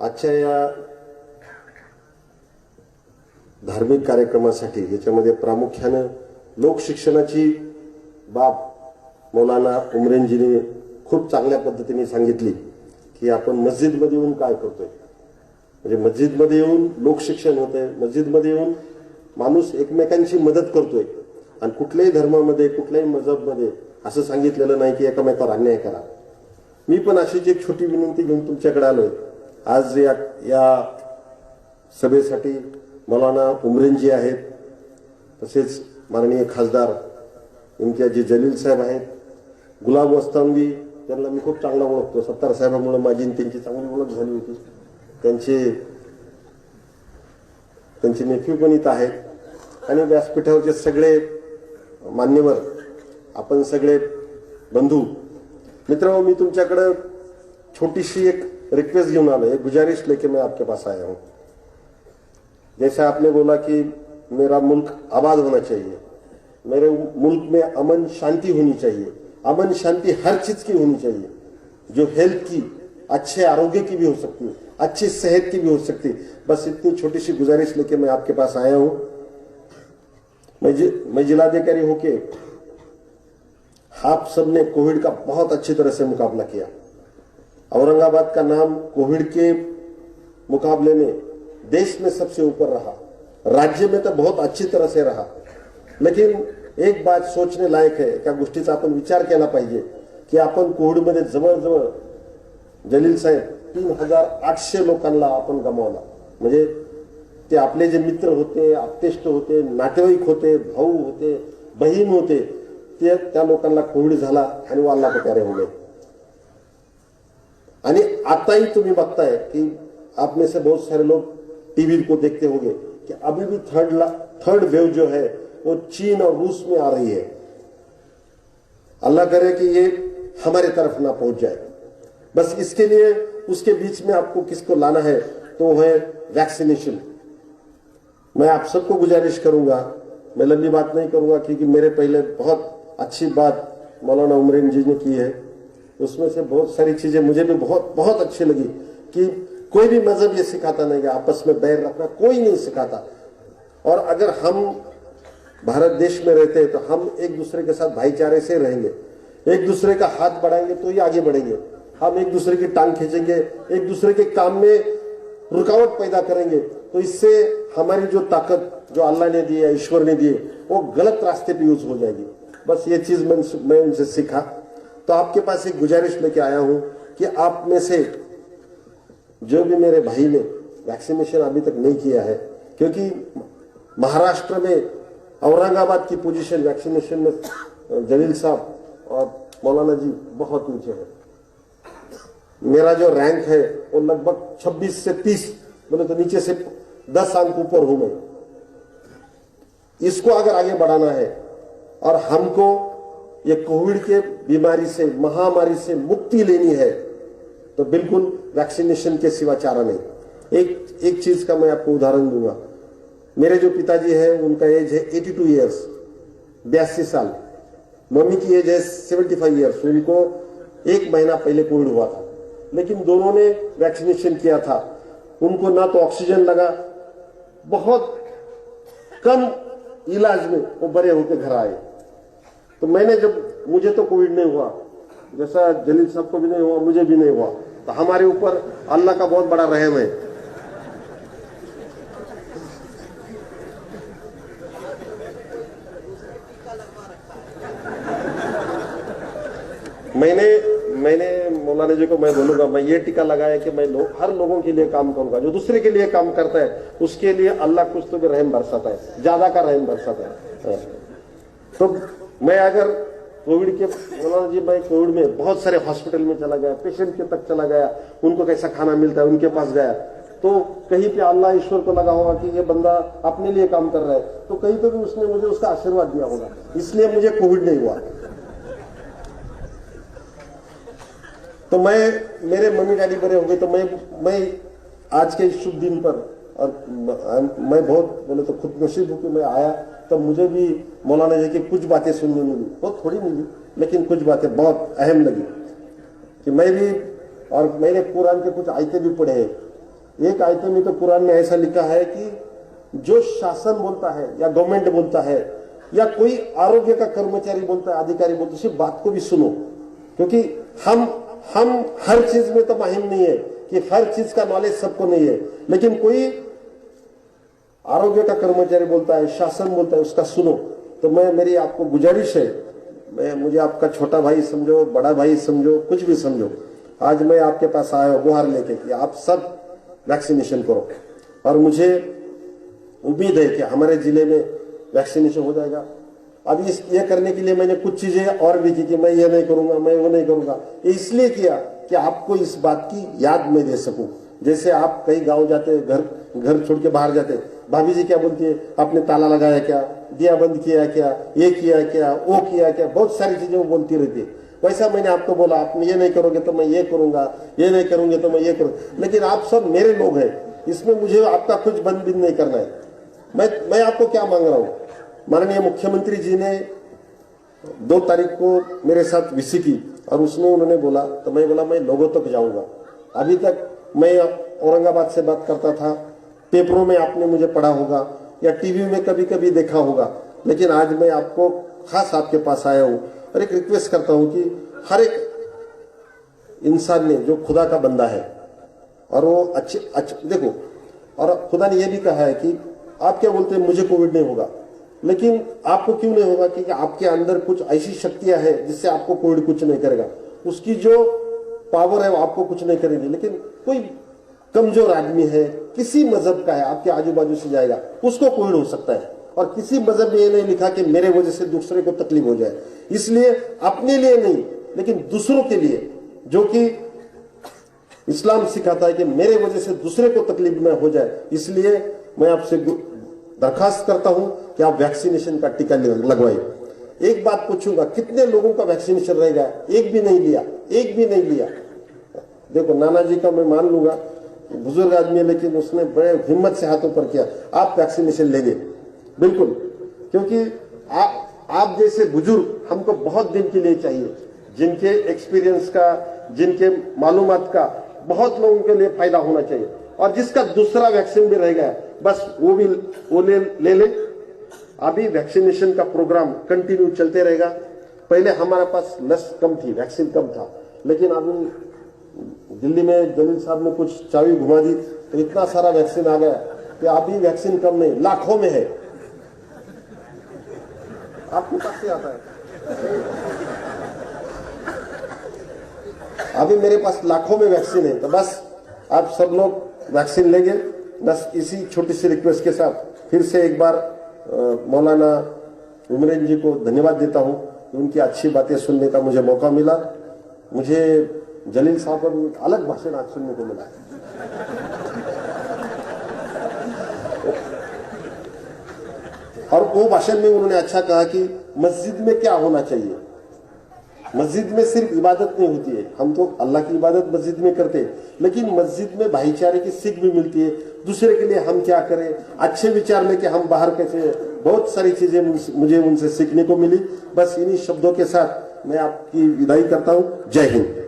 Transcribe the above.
आजच्या या धार्मिक कार्यक्रमासाठी याच्यामध्ये प्रामुख्यानं लोकशिक्षणाची बाब मौलाना उमरेंजीने खूप चांगल्या पद्धतीने सांगितली की आपण मस्जिदमध्ये येऊन काय करतोय. म्हणजे मस्जिदमध्ये येऊन लोकशिक्षण होतंय, मस्जिदमध्ये येऊन माणूस एकमेकांची मदत करतोय. आणि कुठल्याही धर्मामध्ये कुठल्याही मजहबमध्ये असं सांगितलेलं नाही की एकमेकावर अन्याय करा. मी पण अशीच एक छोटी विनंती घेऊन तुमच्याकडे आलोय. आज या सभेसाठी मौलाना उमरेंजी आहेत, तसेच माननीय खासदार इम्तियाजी जलील साहेब आहेत, गुलाम वस्तांवी त्यांना मी खूप चांगला ओळखतो. सत्तार साहेबांमुळे माझी त्यांची चांगली ओळख झाली होती. त्यांचे नेफ्यू पण इथं आहेत आणि व्यासपीठावरचे सगळे मान्यवर, आपण सगळे बंधू मित्रों, मी तुमच्याकडे छोटी सी एक रिक्वेस्ट घेऊन आलो, एक गुजारिश लेके मैं आपके पास आया हूं. जैसा आपने बोला कि मेरा मुल्क आबाद होना चाहिए, मेरे मुल्क में अमन शांति होनी चाहिए. अमन शांति हर चीज की होनी चाहिए, जो हेल्थ की, अच्छे आरोग्य की भी हो सकती है, अच्छी सेहत की भी हो सकती है. बस इतनी छोटी सी गुजारिश लेके मैं आपके पास आया हूं. मैं जिलाधिकारी होके आप सबने कोविड का बहुत अच्छी तरह से मुकाबला किया. औरंगाबाद का नाम कोविड के मुकाबले में देश में सबसे ऊपर रहा, राज्य में तो बहुत अच्छी तरह से रहा. लेकिन एक बात सोचने लायक आहे, त्या गोष्टीचा आपण विचार केला पाहिजे की आपण कोविडमध्ये जवळजवळ जलील साहेब 3800 लोकांना आपण गमावला. म्हणजे ते आपले जे मित्र होते, आप्तेष्ट होते, नातेवाईक होते, भाऊ होते, बहीण होते, ते त्या लोकांना कोविड झाला आणि वाल्ला पकारे हो गए. आणि आताही तुम्ही बघताय कि आप में से बहुत सारे लोग टीवी को देखते होंगे कि अभी भी थर्ड वेव जो है वो चीन और रूस में आ रही है. अल्लाह करे कि ये हमारे तरफ ना पहुंच जाए. बस इसके लिए उसके बीच में आपको किसको लाना है तो वो है वैक्सीनेशन. मैं आप सबको गुजारिश करूंगा, मैं लंबी बात नहीं करूंगा क्योंकि मेरे पहले बहुत अच्छी बात मौलाना उमरेन जी ने की है. उसमें से बहुत सारी चीजें मुझे भी बहुत बहुत अच्छी लगी कि कोई भी मजहब ये सिखाता नहीं कि आपस में बैर रखना, कोई नहीं सिखाता. और अगर हम भारत देश में रहते हैं तो हम एक दूसरे के साथ भाईचारे से रहेंगे, एक दूसरे का हाथ बढ़ाएंगे तो ही आगे बढ़ेंगे. हम एक दूसरे की टांग खींचेंगे, एक दूसरे के काम में रुकावट पैदा करेंगे तो इससे हमारी जो ताकत जो अल्लाह ने दी है, ईश्वर ने दी है, वो गलत रास्ते पे यूज हो जाएगी. बस ये चीज मैं उनसे सीखा. तो आपके पास एक गुजारिश लेके आया हूं कि आप में से जो भी मेरे भाई ने वैक्सीनेशन अभी तक नहीं किया है, क्योंकि महाराष्ट्र में औरंगाबाद की पोजीशन वैक्सीनेशन में जलील साहब और मौलाना जी बहुत नीचे है. मेरा जो रैंक है वो लगभग 26 से 30, बोले तो नीचे से 10 अंक ऊपर हूं मैं. इसको अगर आगे बढ़ाना है और हमको ये कोविड के बीमारी से, महामारी से मुक्ति लेनी है तो बिल्कुल वैक्सीनेशन के सिवा चारा नहीं. एक चीज का मैं आपको उदाहरण दूंगा. मेरे जो पिताजी है उनका एज है 82 ईयर्स, 82 साल. मम्मी की एज है 75 ईयर्स. उनको 1 महीना पहले कोविड हुआ था, लेकिन दोनों ने वैक्सीनेशन किया था. उनको ना तो ऑक्सीजन लगा, बहुत कम इलाज में वो बड़े होकर घर आए. तो मुझे तो कोविड नहीं हुआ, जैसा जलील साहब को भी नहीं हुआ, मुझे भी नहीं हुआ. तो हमारे ऊपर अल्लाह का बहुत बड़ा रहम है. मैंने मौलाना जी को मैं बोलूंगा, मैं ये टीका लगाया कि मैं हर लोगों के लिए काम करूंगा. जो दूसरे के लिए काम करता है उसके लिए अल्लाह कुछ तो भी रहम बरसाता है, ज्यादा का रहम बरसाता है. तो मैं अगर कोविड के, मौलाना जी मैं कोविड में बहुत सारे हॉस्पिटल में चला गया, पेशेंट के तक चला गया, उनको कैसा खाना मिलता है उनके पास गया, तो कहीं पे अल्लाह ईश्वर को लगा होगा कि ये बंदा अपने लिए काम कर रहा है, तो कहीं पे भी उसने मुझे उसका आशीर्वाद दिया होगा, इसलिए मुझे कोविड नहीं हुआ. तो मेरे मम्मी डैडी बड़े हो गए. तो मैं आज के शुभ दिन पर, और मैं बहुत बोले तो खुद नसीब हूं कि मैं आया. तब मुझे भी मौलाना जी की कुछ बातें सुनने मिली, बहुत थोड़ी मिली, लेकिन कुछ बातें बहुत अहम लगी कि मैं भी, और मैंने कुरान के कुछ आयतें भी पढ़े हैं एक आयत में तो कुरान में ऐसा लिखा है कि जो शासन बोलता है या गवर्नमेंट बोलता है या कोई आरोग्य का कर्मचारी बोलता है, अधिकारी बोलता है, उसी बात को भी सुनो, क्योंकि हम हर चीज में तो माहिर नहीं है कि हर चीज का नॉलेज सबको नहीं है, लेकिन कोई आरोग्य का कर्मचारी बोलता है, शासन बोलता है, उसका सुनो। तो मेरी आपको गुजारिश है, मुझे आपका छोटा भाई समझो, बड़ा भाई समझो, कुछ भी समझो, आज मैं आपके पास आया हूं गुहार लेके कि आप सब वैक्सीनेशन करो। और मुझे उम्मीद है कि हमारे जिले में वैक्सीनेशन हो जाएगा। अब ये करने के लिए मैंने कुछ चीजें और भी की कि मैं ये नहीं करूंगा, मैं वो नहीं करूंगा। इसलिए किया कि आपको इस बात की याद मैं दे सकूं। जैसे आप कहीं गांव जाते, घर छोड़ के बाहर जाते, भाभी जी क्या बोलती है, आपने ताला लगाया क्या, दिया बंद किया क्या, ये किया क्या, वो किया क्या, बहुत सारी चीजें वो बोलती रहती है। वैसा मैंने आपको बोला, आपने ये नहीं करोगे तो मैं ये करूंगा, ये नहीं करूंगे तो मैं ये करूंगा। लेकिन आप सब मेरे लोग हैं, इसमें मुझे आपका कुछ बंद बिंद नहीं करना है। मैं आपको क्या मांग रहा हूं, माननीय मुख्यमंत्री जी ने 2 तारीख को मेरे साथ विसी की और उसमें उन्होंने बोला, तो मैं बोला मैं लोगों तक जाऊंगा। अभी तक मैं औरंगाबाद से बात करता था, पेपरों में आपने मुझे पढ़ा होगा या टीवी में कभी कभी देखा होगा, लेकिन आज मैं आपको खास आपके पास आया हूं और एक रिक्वेस्ट करता हूं कि हर एक इंसान ने जो खुदा का बंदा है और वो अच्छे देखो, और खुदा ने यह भी कहा है कि आप क्या बोलते हैं मुझे कोविड नहीं होगा, लेकिन आपको क्यों नहीं होगा, क्योंकि आपके अंदर कुछ ऐसी शक्तियां हैं जिससे आपको कोविड कुछ नहीं करेगा। उसकी जो पावर है वो आपको कुछ नहीं करेगी। लेकिन कोई कमजोर आदमी है, किसी मजहब का है, आपके आजू बाजू से जाएगा, उसको कोविड हो सकता है। और किसी मजहब में ये नहीं लिखा कि मेरे वजह से दूसरे को तकलीफ हो जाए। इसलिए अपने लिए नहीं, लेकिन दूसरों के लिए, जो कि इस्लाम सिखाता है कि मेरे वजह से दूसरे को तकलीफ न हो जाए, इसलिए मैं आपसे दरखास्त करता हूं कि आप वैक्सीनेशन का टीका लगवाइए। एक बात पूछूंगा, कितने लोगों का वैक्सीनेशन रहेगा? एक भी नहीं लिया, एक भी नहीं लिया। देखो नाना जी का मैं मान लूंगा, बुजुर्ग आदमी है, लेकिन उसने बड़े हिम्मत से हाथों पर किया। आप वैक्सीनेशन लेंगे बिल्कुल, क्योंकि आप जैसे बुजुर्ग हमको बहुत दिन के लिए चाहिए, जिनके एक्सपीरियंस का, जिनके मालूमात का बहुत लोगों के लिए फायदा होना चाहिए। और जिसका दूसरा वैक्सीन भी रह गया, बस वो ले। अभी वैक्सीनेशन का प्रोग्राम कंटिन्यू चलते रहेगा। पहले हमारे पास लस कम थी, वैक्सीन कम था, लेकिन अभी दिल्ली में जलील साहब ने कुछ चाबी घुमा दी तो इतना सारा वैक्सीन आ गया कि अभी वैक्सीन कम नहीं, लाखों में है। आपके पास से आता है, अभी मेरे पास लाखों में वैक्सीन है। तो बस आप सब लोग वैक्सीन लेंगे। बस इसी छोटी सी रिक्वेस्ट के साथ फिर से एक बार मौलाना उमरैन जी को धन्यवाद देता हूं कि उनकी अच्छी बातें सुनने का मुझे मौका मिला। मुझे जलील साहब का अलग भाषण आज सुनने को मिला है। और वो भाषण में उन्होंने अच्छा कहा कि मस्जिद में क्या होना चाहिए। मस्जिद में सिर्फ इबादत नहीं होती है, हम तो अल्लाह की इबादत मस्जिद में करते हैं, लेकिन मस्जिद में भाईचारे की सीख भी मिलती है। दूसरे के लिए हम क्या करें, अच्छे विचार लेके हम बाहर कैसे, बहुत सारी चीजें मुझे उनसे सीखने को मिली। बस इन्हीं शब्दों के साथ मैं आपकी विदाई करता हूं। जय हिंद।